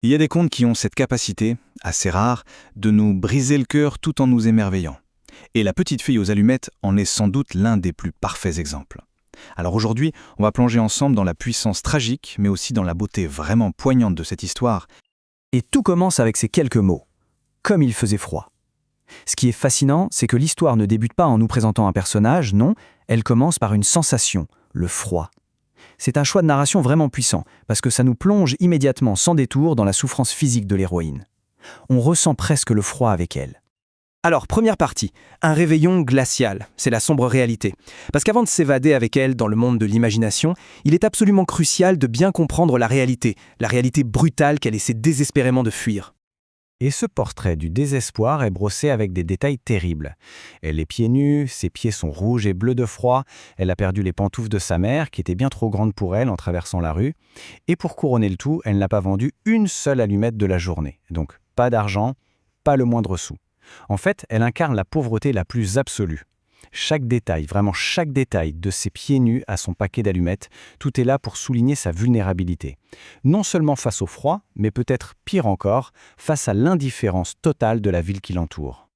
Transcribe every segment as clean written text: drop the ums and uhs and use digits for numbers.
Il y a des contes qui ont cette capacité, assez rare, de nous briser le cœur tout en nous émerveillant. Et La petite fille aux allumettes en est sans doute l'un des plus parfaits exemples. Alors aujourd'hui, on va plonger ensemble dans la puissance tragique, mais aussi dans la beauté vraiment poignante de cette histoire. Et tout commence avec ces quelques mots. Comme il faisait froid. Ce qui est fascinant, c'est que l'histoire ne débute pas en nous présentant un personnage, non, elle commence par une sensation, le froid. C'est un choix de narration vraiment puissant, parce que ça nous plonge immédiatement, sans détour, dans la souffrance physique de l'héroïne. On ressent presque le froid avec elle. Alors, première partie, un réveillon glacial, c'est la sombre réalité. Parce qu'avant de s'évader avec elle dans le monde de l'imagination, il est absolument crucial de bien comprendre la réalité brutale qu'elle essaie désespérément de fuir. Et ce portrait du désespoir est brossé avec des détails terribles. Elle est pieds nus, ses pieds sont rouges et bleus de froid, elle a perdu les pantoufles de sa mère, qui étaient bien trop grandes pour elle en traversant la rue, et pour couronner le tout, elle n'a pas vendu une seule allumette de la journée. Donc pas d'argent, pas le moindre sou. En fait, elle incarne la pauvreté la plus absolue. Chaque détail, vraiment chaque détail de ses pieds nus à son paquet d'allumettes, tout est là pour souligner sa vulnérabilité. Non seulement face au froid, mais peut-être pire encore, face à l'indifférence totale de la ville qui l'entoure.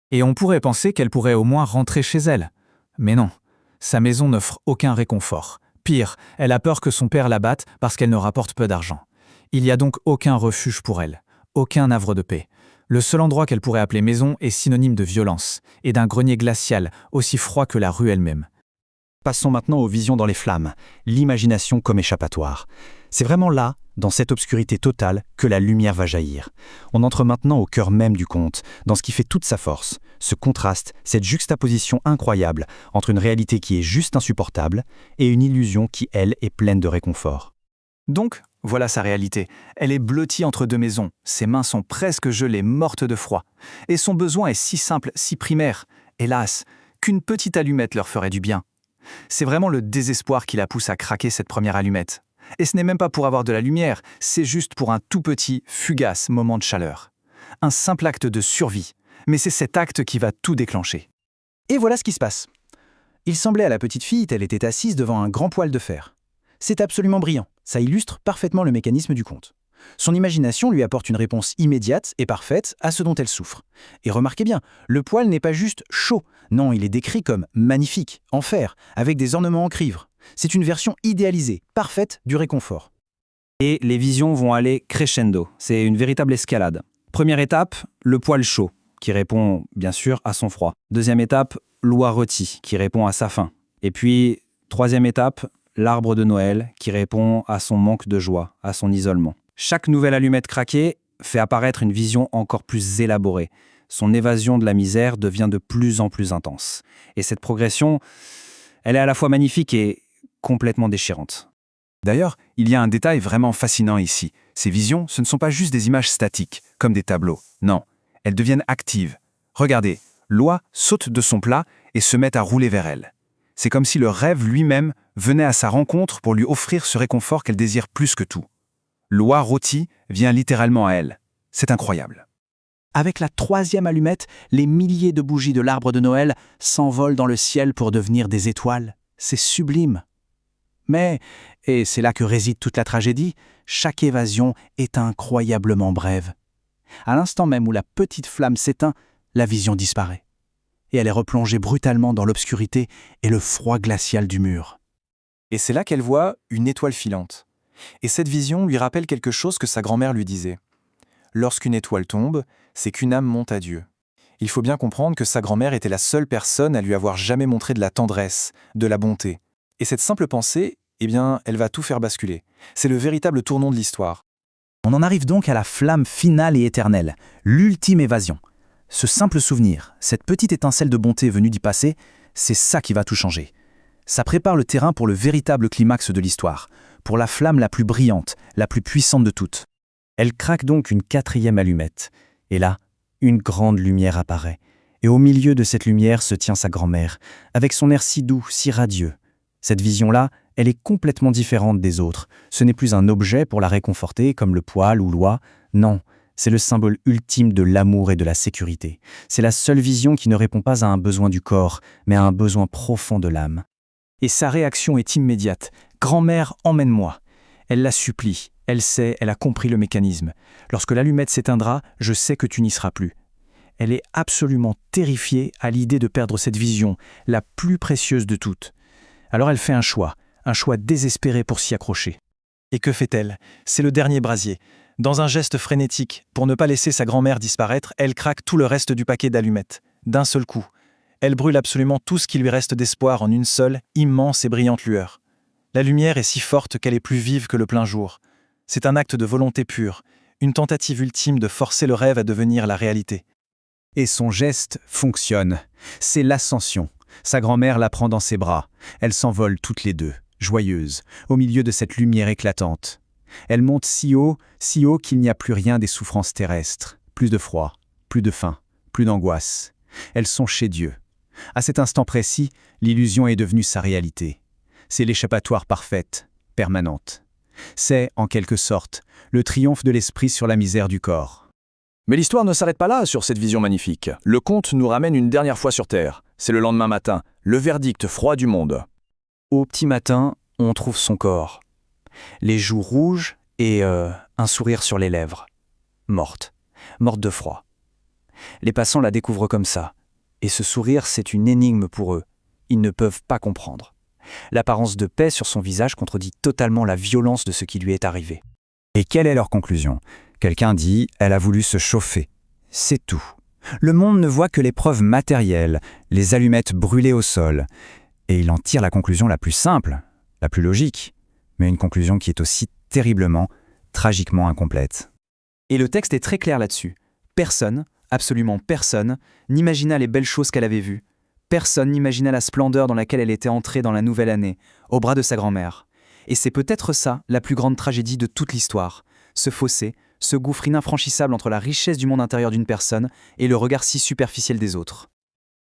Et on pourrait penser qu'elle pourrait au moins rentrer chez elle. Mais non, sa maison n'offre aucun réconfort. Pire, elle a peur que son père la batte parce qu'elle ne rapporte peu d'argent. Il n'y a donc aucun refuge pour elle, aucun havre de paix. Le seul endroit qu'elle pourrait appeler maison est synonyme de violence et d'un grenier glacial aussi froid que la rue elle-même. Passons maintenant aux visions dans les flammes, l'imagination comme échappatoire. C'est vraiment là, dans cette obscurité totale, que la lumière va jaillir. On entre maintenant au cœur même du conte, dans ce qui fait toute sa force, ce contraste, cette juxtaposition incroyable entre une réalité qui est juste insupportable et une illusion qui, elle, est pleine de réconfort. Donc, voilà sa réalité. Elle est blottie entre deux maisons. Ses mains sont presque gelées, mortes de froid. Et son besoin est si simple, si primaire. Hélas, qu'une petite allumette leur ferait du bien. C'est vraiment le désespoir qui la pousse à craquer cette première allumette. Et ce n'est même pas pour avoir de la lumière, c'est juste pour un tout petit, fugace moment de chaleur. Un simple acte de survie. Mais c'est cet acte qui va tout déclencher. Et voilà ce qui se passe. Il semblait à la petite fille qu'elle était assise devant un grand poêle de fer. C'est absolument brillant, ça illustre parfaitement le mécanisme du conte. Son imagination lui apporte une réponse immédiate et parfaite à ce dont elle souffre. Et remarquez bien, le poêle n'est pas juste chaud, non, il est décrit comme magnifique, en fer, avec des ornements en cuivre. C'est une version idéalisée, parfaite du réconfort. Et les visions vont aller crescendo, c'est une véritable escalade. Première étape, le poêle chaud, qui répond bien sûr à son froid. Deuxième étape, l'oie rôtie, qui répond à sa faim. Et puis, troisième étape, l'arbre de Noël, qui répond à son manque de joie, à son isolement. Chaque nouvelle allumette craquée fait apparaître une vision encore plus élaborée. Son évasion de la misère devient de plus en plus intense. Et cette progression, elle est à la fois magnifique et complètement déchirante. D'ailleurs, il y a un détail vraiment fascinant ici. Ces visions, ce ne sont pas juste des images statiques, comme des tableaux. Non, elles deviennent actives. Regardez, l'oie saute de son plat et se met à rouler vers elle. C'est comme si le rêve lui-même venait à sa rencontre pour lui offrir ce réconfort qu'elle désire plus que tout. L'oie rôtie vient littéralement à elle. C'est incroyable. Avec la troisième allumette, les milliers de bougies de l'arbre de Noël s'envolent dans le ciel pour devenir des étoiles. C'est sublime. Mais, et c'est là que réside toute la tragédie, chaque évasion est incroyablement brève. À l'instant même où la petite flamme s'éteint, la vision disparaît. Et elle est replongée brutalement dans l'obscurité et le froid glacial du mur. Et c'est là qu'elle voit une étoile filante. Et cette vision lui rappelle quelque chose que sa grand-mère lui disait. Lorsqu'une étoile tombe, c'est qu'une âme monte à Dieu. Il faut bien comprendre que sa grand-mère était la seule personne à lui avoir jamais montré de la tendresse, de la bonté. Et cette simple pensée, elle va tout faire basculer. C'est le véritable tournant de l'histoire. On en arrive donc à la flamme finale et éternelle, l'ultime évasion. Ce simple souvenir, cette petite étincelle de bonté venue d'y passer, c'est ça qui va tout changer. Ça prépare le terrain pour le véritable climax de l'histoire, pour la flamme la plus brillante, la plus puissante de toutes. Elle craque donc une quatrième allumette. Et là, une grande lumière apparaît. Et au milieu de cette lumière se tient sa grand-mère, avec son air si doux, si radieux. Cette vision-là, elle est complètement différente des autres. Ce n'est plus un objet pour la réconforter, comme le poêle ou l'oie. Non, c'est le symbole ultime de l'amour et de la sécurité. C'est la seule vision qui ne répond pas à un besoin du corps, mais à un besoin profond de l'âme. Et sa réaction est immédiate. « Grand-mère, emmène-moi !» Elle la supplie, Elle sait, elle a compris le mécanisme. Lorsque l'allumette s'éteindra, je sais que tu n'y seras plus. Elle est absolument terrifiée à l'idée de perdre cette vision, la plus précieuse de toutes. Alors elle fait un choix désespéré pour s'y accrocher. Et que fait-elle? C'est le dernier brasier. Dans un geste frénétique, pour ne pas laisser sa grand-mère disparaître, elle craque tout le reste du paquet d'allumettes, d'un seul coup. Elle brûle absolument tout ce qui lui reste d'espoir en une seule, immense et brillante lueur. La lumière est si forte qu'elle est plus vive que le plein jour. C'est un acte de volonté pure, une tentative ultime de forcer le rêve à devenir la réalité. Et son geste fonctionne. C'est l'ascension. Sa grand-mère la prend dans ses bras. Elles s'envolent toutes les deux, joyeuses, au milieu de cette lumière éclatante. Elles montent si haut qu'il n'y a plus rien des souffrances terrestres. Plus de froid, plus de faim, plus d'angoisse. Elles sont chez Dieu. À cet instant précis, l'illusion est devenue sa réalité. C'est l'échappatoire parfaite, permanente. C'est, en quelque sorte, le triomphe de l'esprit sur la misère du corps. Mais l'histoire ne s'arrête pas là sur cette vision magnifique. Le conte nous ramène une dernière fois sur Terre. C'est le lendemain matin, le verdict froid du monde. Au petit matin, on trouve son corps. Les joues rouges et un sourire sur les lèvres. Morte de froid. Les passants la découvrent comme ça. Et ce sourire, c'est une énigme pour eux. Ils ne peuvent pas comprendre. L'apparence de paix sur son visage contredit totalement la violence de ce qui lui est arrivé. Et quelle est leur conclusion? Quelqu'un dit « elle a voulu se chauffer ». C'est tout. Le monde ne voit que les preuves matérielles, les allumettes brûlées au sol. Et il en tire la conclusion la plus simple, la plus logique, mais une conclusion qui est aussi terriblement, tragiquement incomplète. Et le texte est très clair là-dessus. Personne, absolument personne, n'imagina les belles choses qu'elle avait vues. Personne n'imagina la splendeur dans laquelle elle était entrée dans la nouvelle année, au bras de sa grand-mère. Et c'est peut-être ça, la plus grande tragédie de toute l'histoire. Ce fossé, ce gouffre infranchissable entre la richesse du monde intérieur d'une personne et le regard si superficiel des autres.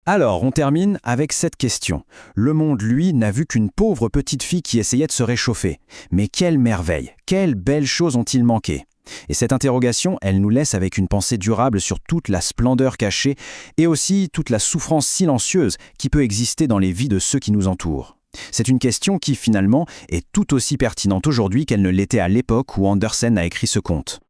Alors, on termine avec cette question. Le monde, lui, n'a vu qu'une pauvre petite fille qui essayait de se réchauffer. Mais quelle merveille, quelles belles choses ont-ils manqué? Et cette interrogation, elle nous laisse avec une pensée durable sur toute la splendeur cachée et aussi toute la souffrance silencieuse qui peut exister dans les vies de ceux qui nous entourent. C'est une question qui, finalement, est tout aussi pertinente aujourd'hui qu'elle ne l'était à l'époque où Andersen a écrit ce conte.